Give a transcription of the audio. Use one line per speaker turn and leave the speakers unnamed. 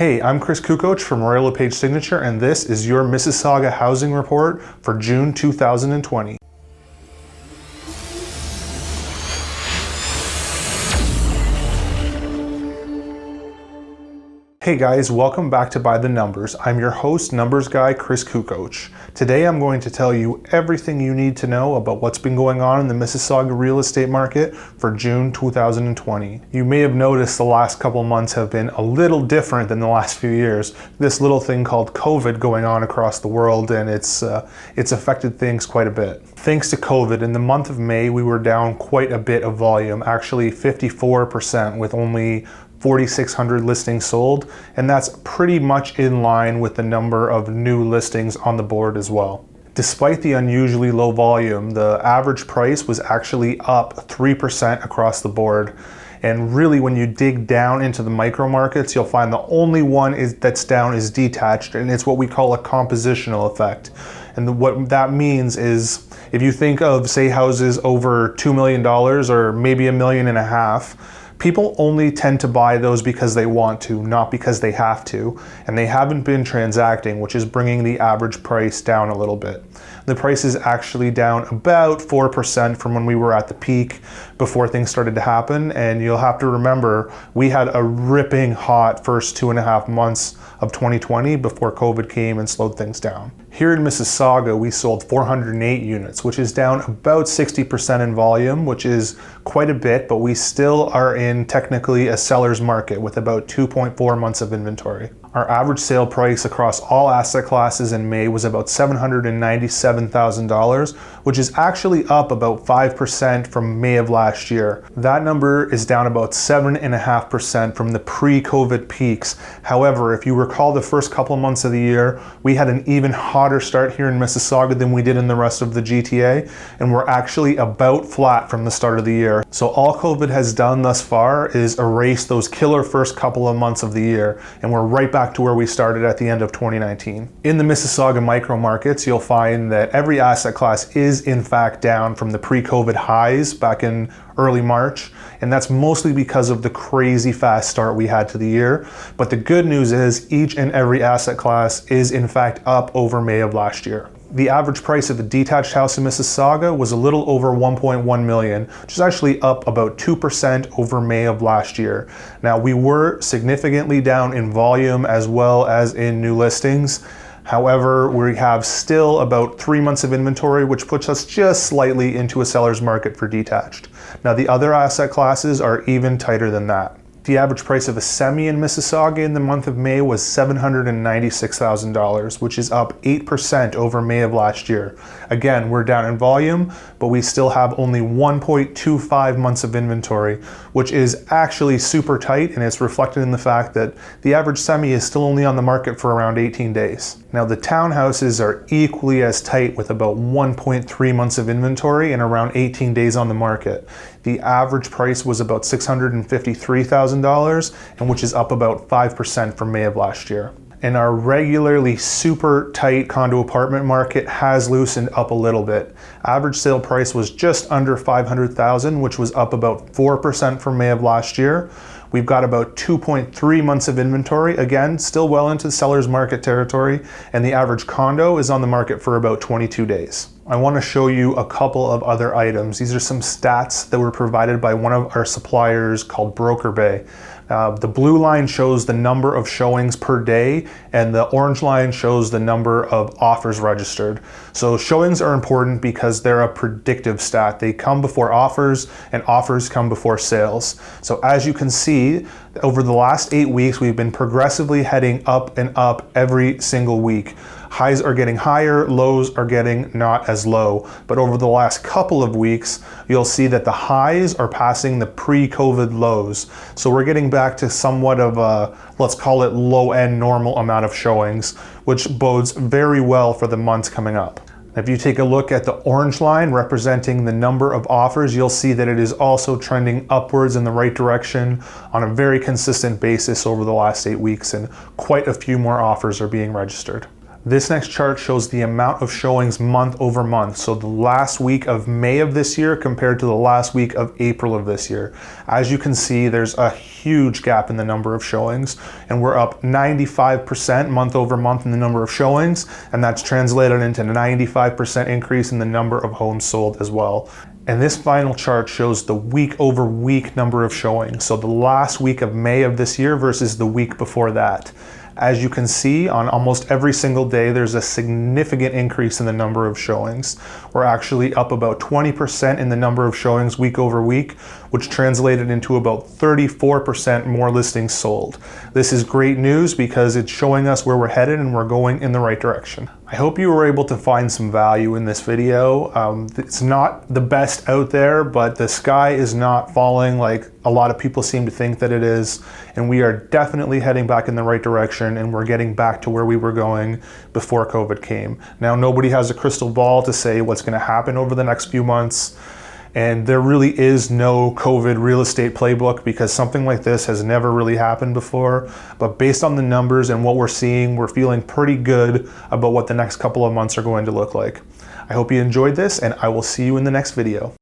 Hey, I'm Chris Cucoch from Royal LePage Signature, and this is your Mississauga housing report for June 2020. Hey guys, welcome back to By the Numbers. I'm your host, numbers guy, Chris Cucoch. Today I'm going to tell you everything you need to know about what's been going on in the Mississauga real estate market for June 2020. You may have noticed the last couple months have been a little different than the last few years. This little thing called COVID going on across the world, and it's affected things quite a bit. Thanks to COVID, in the month of May, we were down quite a bit of volume, actually 54%, with only 4,600 listings sold, and that's pretty much in line with the number of new listings on the board as well. Despite the unusually low volume, the average price was actually up 3% across the board. And really, when you dig down into the micro markets, you'll find the only one that's down is Detached, and it's what we call a compositional effect. And what that means is, if you think of, say, houses over $2 million or maybe $1.5 million, people only tend to buy those because they want to, not because they have to, and they haven't been transacting, which is bringing the average price down a little bit. The price is actually down about 4% from when we were at the peak before things started to happen, and you'll have to remember we had a ripping hot first 2.5 months of 2020 before COVID came and slowed things down. Here in Mississauga, we sold 408 units, which is down about 60% in volume, which is quite a bit, but we still are in technically a seller's market with about 2.4 months of inventory. Our average sale price across all asset classes in May was about $797,000, which is actually up about 5% from May of last year. That number is down about 7.5% from the pre-COVID peaks. However, if you recall the first couple of months of the year, we had an even hotter start here in Mississauga than we did in the rest of the GTA, and we're actually about flat from the start of the year. So all COVID has done thus far is erase those killer first couple of months of the year, and we're right back to where we started at the end of 2019. In the Mississauga micro markets, you'll find that every asset class is in fact down from the pre-COVID highs back in early March, and that's mostly because of the crazy fast start we had to the year. But the good news is each and every asset class is in fact up over May of last year. The average price of a detached house in Mississauga was a little over $1.1 million, which is actually up about 2% over May of last year. Now, we were significantly down in volume as well as in new listings. However, we have still about 3 months of inventory, which puts us just slightly into a seller's market for detached. Now, the other asset classes are even tighter than that. The average price of a semi in Mississauga in the month of May was $796,000, which is up 8% over May of last year. Again, we're down in volume, but we still have only 1.25 months of inventory, which is actually super tight, and it's reflected in the fact that the average semi is still only on the market for around 18 days. Now, the townhouses are equally as tight with about 1.3 months of inventory and around 18 days on the market. The average price was about $653,000, and which is up about 5% from May of last year. And our regularly super tight condo apartment market has loosened up a little bit. Average sale price was just under $500,000, which was up about 4% from May of last year. We've got about 2.3 months of inventory, again, still well into seller's market territory, and the average condo is on the market for about 22 days. I want to show you a couple of other items. These are some stats that were provided by one of our suppliers called Broker Bay. The blue line shows the number of showings per day, and the orange line shows the number of offers registered. So showings are important because they're a predictive stat. They come before offers, and offers come before sales. So as you can see, over the last 8 weeks, we've been progressively heading up and up every single week. Highs are getting higher, lows are getting not as low. But over the last couple of weeks, you'll see that the highs are passing the pre-COVID lows. So we're getting back to somewhat of a, let's call it low-end normal amount of showings, which bodes very well for the months coming up. If you take a look at the orange line representing the number of offers, you'll see that it is also trending upwards in the right direction on a very consistent basis over the last 8 weeks, and quite a few more offers are being registered. This next chart shows the amount of showings month over month. So the last week of May of this year compared to the last week of April of this year. As you can see, there's a huge gap in the number of showings, and we're up 95% month over month in the number of showings, and that's translated into 95% increase in the number of homes sold as well. And this final chart shows the week over week number of showings. So the last week of May of this year versus the week before that. As you can see, on almost every single day, there's a significant increase in the number of showings. We're actually up about 20% in the number of showings week over week, which translated into about 34% more listings sold. This is great news because it's showing us where we're headed and we're going in the right direction. I hope you were able to find some value in this video. It's not the best out there, but the sky is not falling like a lot of people seem to think that it is. And we are definitely heading back in the right direction, and we're getting back to where we were going before COVID came. Now, nobody has a crystal ball to say what's going to happen over the next few months. And there really is no COVID real estate playbook because something like this has never really happened before. But based on the numbers and what we're seeing, we're feeling pretty good about what the next couple of months are going to look like. I hope you enjoyed this, and I will see you in the next video.